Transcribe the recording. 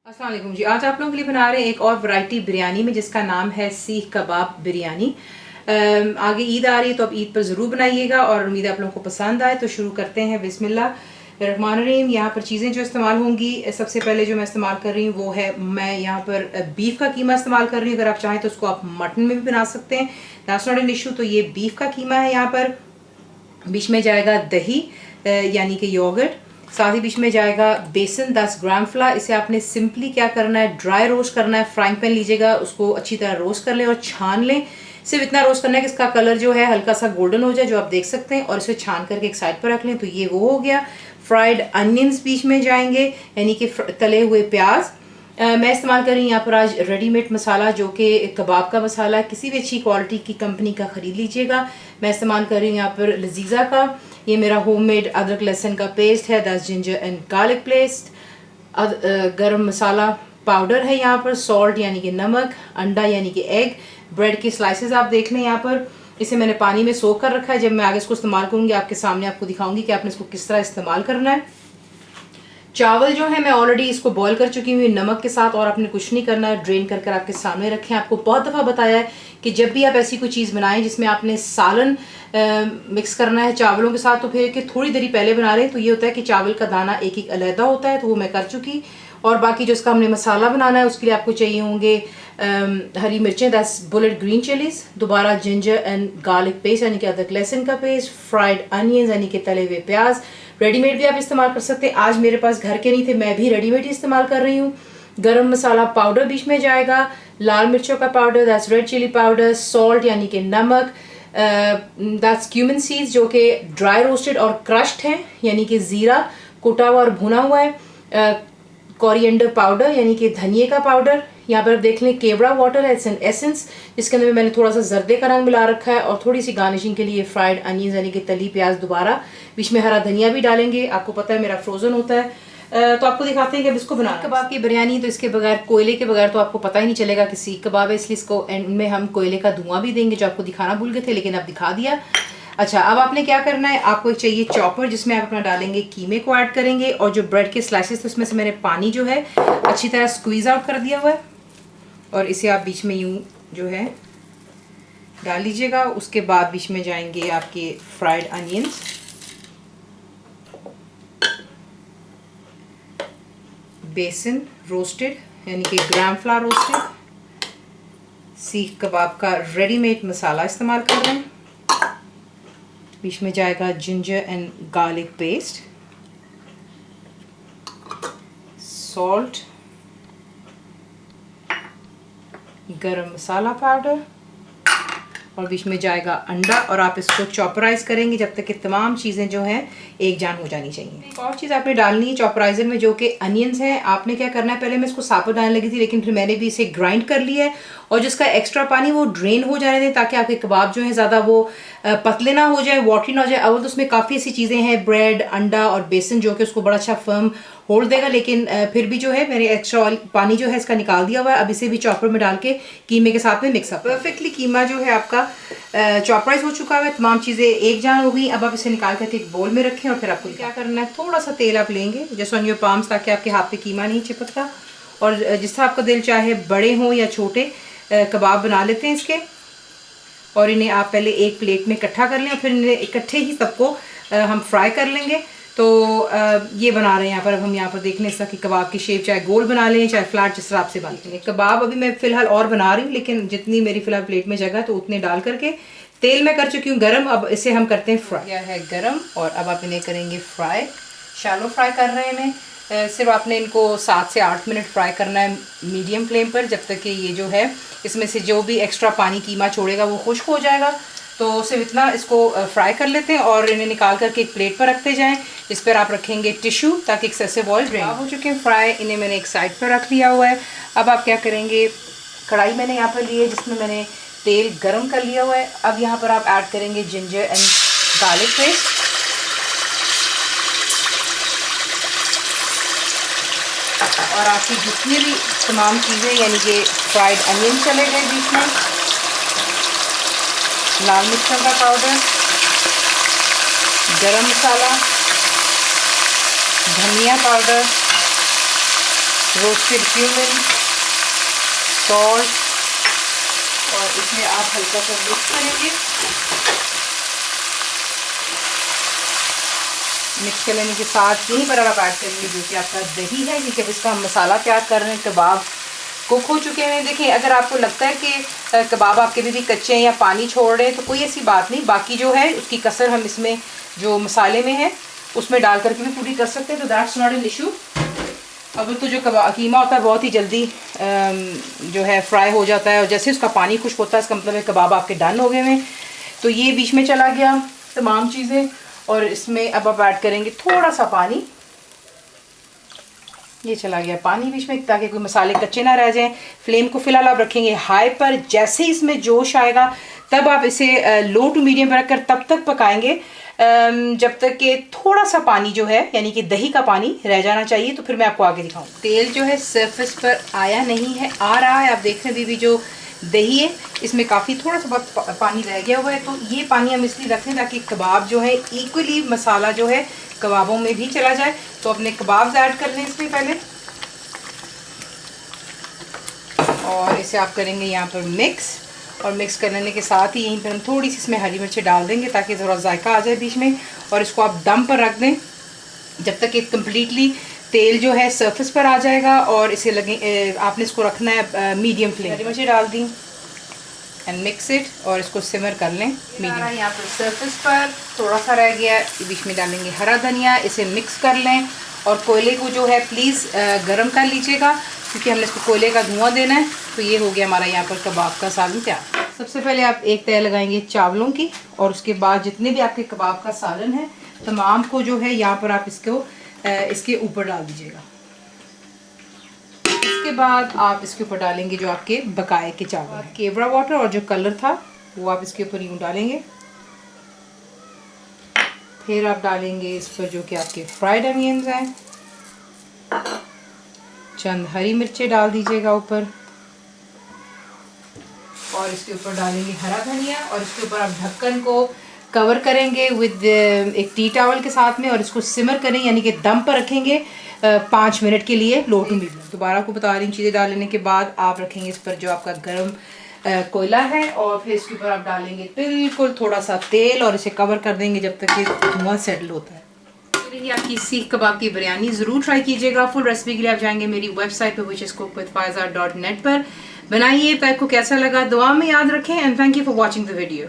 अस्सलाम वालेकुम जी। आज आप लोगों के लिए बना रहे हैं एक और वैरायटी बिरयानी में जिसका नाम है सीख कबाब बिरयानी। आगे ईद आ रही है तो अब ईद पर ज़रूर बनाइएगा और उम्मीद है आप लोगों को पसंद आए। तो शुरू करते हैं। बिस्मिल्लाहिर्रहमानिर्रहीम। यहाँ पर चीज़ें जो इस्तेमाल होंगी, सबसे पहले जो मैं इस्तेमाल कर रही हूँ वो है, मैं यहाँ पर बीफ का कीमा इस्तेमाल कर रही हूँ। अगर आप चाहें तो उसको आप मटन में भी बना सकते हैं, दैट्स नॉट एन इशू। तो ये बीफ का कीमा है। यहाँ पर बीच में जाएगा दही यानी कि योगर्ट, साथ ही बीच में जाएगा बेसन 10 ग्राम फ्लावर। इसे आपने सिंपली क्या करना है, ड्राई रोस्ट करना है। फ्राइंग पैन लीजिएगा, उसको अच्छी तरह रोस्ट कर लें और छान लें। सिर्फ इतना रोस्ट करना है कि इसका कलर जो है हल्का सा गोल्डन हो जाए, जो आप देख सकते हैं, और इसे छान करके एक साइड पर रख लें। तो ये वो हो गया। फ्राइड अनियंस बीच में जाएंगे, यानी कि तले हुए प्याज। मैं इस्तेमाल कर रही हूँ यहाँ पर आज रेडीमेड मसाला, जो कि कबाब का मसाला है। किसी भी अच्छी क्वालिटी की कंपनी का ख़रीद लीजिएगा। मैं इस्तेमाल कर रही हूँ यहाँ पर लजीज़ा का। ये मेरा होममेड अदरक लहसुन का पेस्ट है, 10 जिंजर एंड गार्लिक पेस्ट। गरम मसाला पाउडर है यहाँ पर, सॉल्ट यानी कि नमक, अंडा यानी कि एग, ब्रेड के स्लाइसेस आप देख लें यहाँ पर। इसे मैंने पानी में सोख कर रखा है। जब मैं आगे इसको इस्तेमाल करूँगी आपके सामने आपको दिखाऊंगी कि आपने इसको किस तरह इस्तेमाल करना है। चावल जो है मैं ऑलरेडी इसको बॉईल कर चुकी हूँ नमक के साथ, और आपने कुछ नहीं करना है, ड्रेन कर कर आपके सामने रखें। आपको बहुत दफ़ा बताया है कि जब भी आप ऐसी कोई चीज़ बनाएं जिसमें आपने सालन मिक्स करना है चावलों के साथ, तो फिर कि थोड़ी देरी पहले बना लें, तो ये होता है कि चावल का दाना एक एक अलहदा होता है। तो वो मैं कर चुकी। और बाकी जो इसका हमने मसाला बनाना है उसके लिए आपको चाहिए होंगे हरी मिर्चें 10 बुलेट ग्रीन चिलीज़, दोबारा जिंजर एंड गार्लिक पेस्ट यानी कि अदरक लहसुन का पेस्ट, फ्राइड अनियंस यानी कि तले हुए प्याज। रेडीमेड भी आप इस्तेमाल कर सकते हैं। आज मेरे पास घर के नहीं थे, मैं भी रेडीमेड ही इस्तेमाल कर रही हूँ। गरम मसाला पाउडर बीच में जाएगा, लाल मिर्चों का powder, that's red chilli powder, salt यानी कि नमक, दैट्स क्यूमिन सीड्स जो कि ड्राई रोस्टेड और क्रश्ड हैं, यानी कि ज़ीरा कुटा हुआ और भुना हुआ है, कोरिएंडर पाउडर यानी कि धनिए का पाउडर। यहाँ पर देख लें केवड़ा वाटर एसेंस, जिसके अंदर मैंने थोड़ा सा जर्दे का रंग मिला रखा है, और थोड़ी सी गार्निशिंग के लिए फ्राइड अनियंस यानी कि तली प्याज। दोबारा बीच में हरा धनिया भी डालेंगे, आपको पता है मेरा फ्रोजन होता है। तो आपको दिखाते हैं कि अब इसको बनाना है। कबाब की बिरयानी तो इसके बगैर, कोयले के बगैर तो आपको पता ही नहीं चलेगा कि सीख कबाब है, इसलिए इसको एंड में हम कोयले का धुआं भी देंगे, जो आपको दिखाना भूल गए थे, लेकिन अब दिखा दिया। अच्छा, अब आपने क्या करना है, आपको चाहिए चॉपर, जिसमें आप अपना डालेंगे कीमे को ऐड करेंगे, और जो ब्रेड के स्लाइसेस थे उसमें से मैंने पानी जो है अच्छी तरह स्क्वीज आउट कर दिया हुआ है, और इसे आप बीच में यूं जो है डाल लीजिएगा। उसके बाद बीच में जाएंगे आपके फ्राइड अनियंस, बेसन रोस्टेड यानी कि ग्राम फ्लावर रोस्टेड, सीख कबाब का रेडीमेड मसाला इस्तेमाल कर रहे हैं, बीच में जाएगा ginger and garlic paste, salt, गरम मसाला पाउडर, और बीच में जाएगा अंडा। और आप इसको चॉपराइज करेंगे जब तक कि तमाम चीज़ें जो हैं एक जान हो जानी चाहिए। एक और चीज़ आपने डालनी है चॉपराइजर में, जो कि अनियंस हैं। आपने क्या करना है, पहले मैं इसको साबुत डालने लगी थी, लेकिन फिर मैंने भी इसे ग्राइंड कर लिया है, और जिसका एक्स्ट्रा पानी वो ड्रेन हो जाने दें, ताकि आपके कबाब जो है ज़्यादा वो पतले ना हो जाए, वाटरी ना हो जाए। अव्वल तो उसमें काफ़ी ऐसी चीज़ें हैं, ब्रेड, अंडा और बेसन, जो कि उसको बड़ा अच्छा फर्म होल्ड देगा, लेकिन फिर भी जो है मैंने एक्स्ट्रा ऑयल पानी जो है इसका निकाल दिया हुआ है। अब इसे भी चॉपर में डाल के कीमे के साथ में मिक्सअप। परफेक्टली कीमा जो है आपका चॉपराइज हो चुका है, तमाम चीज़ें एक जान हो गई। अब आप इसे निकाल करके एक बोल में रखें, और फिर आपको क्या करना है, थोड़ा सा तेल आप लेंगे जैसे ऑन योर पाम्स, ताकि आपके हाथ पे कीमा नहीं चिपकता। और जिस तरह आपका दिल चाहे, बड़े हों या छोटे, कबाब बना लेते हैं इसके, और इन्हें आप पहले एक प्लेट में इकट्ठा कर लें, और फिर इन्हें इकट्ठे ही सबको हम फ्राई कर लेंगे। तो ये बना रहे हैं यहाँ पर। अब हम यहाँ पर देख लें इसका कि कबाब की शेप चाहे गोल बना लें चाहे फ्लैट, जिस तरह आपसे बनते हैं। कबाब अभी मैं फ़िलहाल और बना रही हूँ, लेकिन जितनी मेरी फ़िलहाल प्लेट में जगह तो उतने डाल करके तेल में कर चुकी हूँ गरम। अब इसे हम करते हैं फ्राई। यह है गरम, और अब आप इन्हें करेंगे फ्राई। शैलो फ्राई कर रहे हैं इन्हें। सिर्फ आपने इनको 7 से 8 मिनट फ्राई करना है मीडियम फ्लेम पर, जब तक कि ये जो है इसमें से जो भी एक्स्ट्रा पानी कीमा छोड़ेगा वो खुश्क हो जाएगा। तो सिर्फ इतना इसको फ्राई कर लेते हैं, और इन्हें निकाल करके एक प्लेट पर रखते जाएं। इस पर आप रखेंगे टिश्यू, ताकि एक्सेसिव ऑयल ड्रेन हो चुके हैं फ्राई। इन्हें मैंने एक साइड पर रख लिया हुआ है। अब आप क्या करेंगे, कढ़ाई मैंने यहाँ पर ली है जिसमें मैंने तेल गरम कर लिया हुआ है। अब यहाँ पर आप ऐड करेंगे जिंजर एंड गार्लिक पेस्ट, और आपकी जितनी भी तमाम चीज़ें, यानी कि फ्राइड अनियन चले गए बीच में, लाल मिर्चों का पाउडर, गरम मसाला, धनिया पाउडर, रोस्टेड क्यूमिन, सॉल्ट, और इसमें आप हल्का सा मिक्स करेंगे। मिक्स कर लेने के साथ यहीं पर आप ऐड करेंगे जो कि आपका दही है, क्योंकि अब इसका हम मसाला तैयार कर रहे हैं। कबाब कुक हो चुके हैं। देखिए, अगर आपको लगता है कि कबाब आपके भी कच्चे हैं या पानी छोड़ रहे हैं, तो कोई ऐसी बात नहीं। बाकी जो है उसकी कसर हम इसमें जो मसाले में है उसमें डाल करके भी पूरी कर सकते हैं, तो दैट्स नॉट एन इशू। अब तो जो कीमा होता है बहुत ही जल्दी जो है फ्राई हो जाता है, और जैसे उसका पानी खुश्क होता है इसका मतलब है कबाब आपके डन हो गए हैं। तो ये बीच में चला गया तमाम चीज़ें, और इसमें अब आप ऐड करेंगे थोड़ा सा पानी। ये चला गया पानी बीच में, ताकि कोई मसाले कच्चे ना रह जाएं। फ्लेम को फिलहाल आप रखेंगे हाई पर। जैसे ही इसमें जोश आएगा तब आप इसे लो टू मीडियम पर रखकर तब तक पकाएंगे जब तक कि थोड़ा सा पानी जो है यानी कि दही का पानी रह जाना चाहिए। तो फिर मैं आपको आगे दिखाऊँ। तेल जो है सरफेस पर आया नहीं है, आ रहा है। आप देख रहे हैं अभी जो दही है इसमें काफ़ी थोड़ा सा बहुत पानी रह गया हुआ है। तो ये पानी हम इसलिए रख रहे हैं ताकि कबाब जो है इक्वली मसाला जो है कबाबों में भी चला जाए। तो अपने कबाब ऐड कर लें इसमें पहले, और इसे आप करेंगे यहाँ पर मिक्स। और मिक्स कर लेने के साथ ही यहीं पर हम थोड़ी सी इसमें हरी मिर्चें डाल देंगे ताकि थोड़ा जायका आ जाए बीच में। और इसको आप दम पर रख दें जब तक कि कम्प्लीटली तेल जो है सरफेस पर आ जाएगा। और इसे लगे आपने इसको रखना है मीडियम फ्लेम। हरी मिर्चें डाल दी एंड मिक्स इट, और इसको सिमर कर लें मीडियम। यहाँ पर सरफेस पर थोड़ा सा रह गया, बीच में डालेंगे हरा धनिया। इसे मिक्स कर लें, और कोयले को जो है प्लीज़ गर्म कर लीजिएगा, क्योंकि हमने इसको कोयले का धुआं देना है। तो ये हो गया हमारा यहाँ पर कबाब का सालन तैयार। सबसे पहले आप एक तय लगाएंगे चावलों की, और उसके बाद जितने भी आपके कबाब का सालन है तमाम को जो है यहाँ पर आप इसके ऊपर डाल दीजिएगा। इसके बाद आप इसके ऊपर डालेंगे जो आपके बकाए के चावल, केवड़ा वाटर, और जो कलर था वो आप इसके ऊपर यूँ डालेंगे। फिर आप डालेंगे इस पर जो कि आपके फ्राइड अनियंस हैं, चंद हरी मिर्चें डाल दीजिएगा ऊपर, और इसके ऊपर डालेंगे हरा धनिया। और इसके ऊपर आप ढक्कन को कवर करेंगे विद एक टी टॉवल के साथ में, और इसको सिमर करें यानी कि दम पर रखेंगे 5 मिनट के लिए लो टू मीडियम। दोबारा आपको बता रही हूँ, चीज़ें डाल लेने के बाद आप रखेंगे इस पर जो आपका गर्म कोयला है, और फिर इसके ऊपर आप डालेंगे बिल्कुल थोड़ा सा तेल, और इसे कवर कर देंगे जब तक कि धुआं सेटल होता है। ये आपकी सीख कबाब की बिरयानी ज़रूर ट्राई कीजिएगा। फुल रेसिपी के लिए आप जाएंगे मेरी वेबसाइट पर whichIscookWithFaiza.net पर। बनाइए, पैक को कैसा लगा दुआ में याद रखें, and thank you for watching the video.